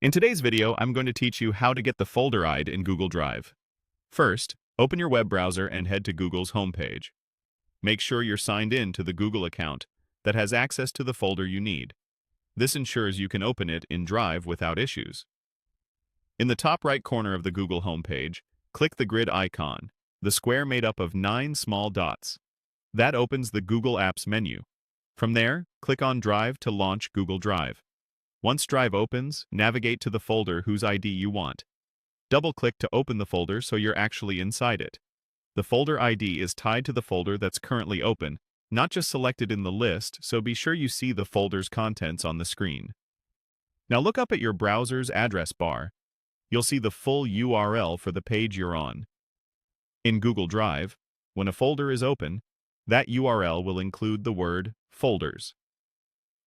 In today's video, I'm going to teach you how to get the folder ID in Google Drive. First, open your web browser and head to Google's homepage. Make sure you're signed in to the Google account that has access to the folder you need. This ensures you can open it in Drive without issues. In the top right corner of the Google homepage, click the grid icon, the square made up of 9 small dots. That opens the Google Apps menu. From there, click on Drive to launch Google Drive. Once Drive opens, navigate to the folder whose ID you want. Double-click to open the folder so you're actually inside it. The folder ID is tied to the folder that's currently open, not just selected in the list, so be sure you see the folder's contents on the screen. Now look up at your browser's address bar. You'll see the full URL for the page you're on. In Google Drive, when a folder is open, that URL will include the word folders.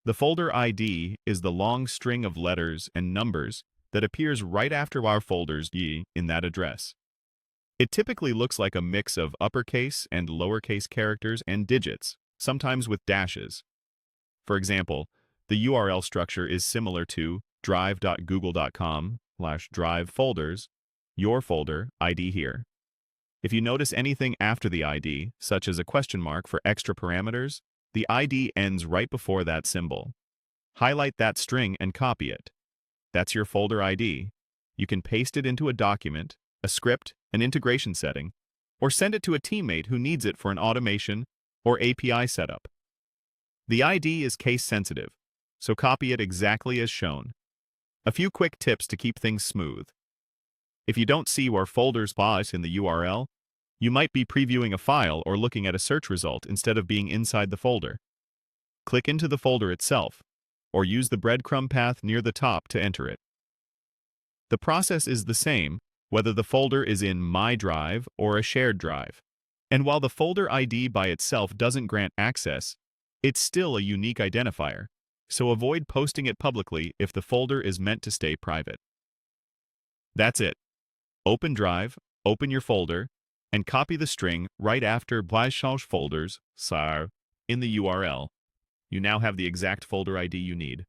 The folder ID is the long string of letters and numbers that appears right after our folder's in that address. It typically looks like a mix of uppercase and lowercase characters and digits, sometimes with dashes. For example, the URL structure is similar to drive.google.com/drive folders, your folder ID here. If you notice anything after the ID, such as a question mark for extra parameters, the ID ends right before that symbol. Highlight that string and copy it. That's your folder ID. You can paste it into a document, a script, an integration setting, or send it to a teammate who needs it for an automation or API setup. The ID is case sensitive, so copy it exactly as shown. A few quick tips to keep things smooth. If you don't see where folders spot in the URL, you might be previewing a file or looking at a search result instead of being inside the folder. Click into the folder itself, or use the breadcrumb path near the top to enter it. The process is the same, whether the folder is in My Drive or a shared drive. And while the folder ID by itself doesn't grant access, it's still a unique identifier, so avoid posting it publicly if the folder is meant to stay private. That's it. Open Drive, open your folder, and copy the string right after /folders in the URL. You now have the exact folder ID you need.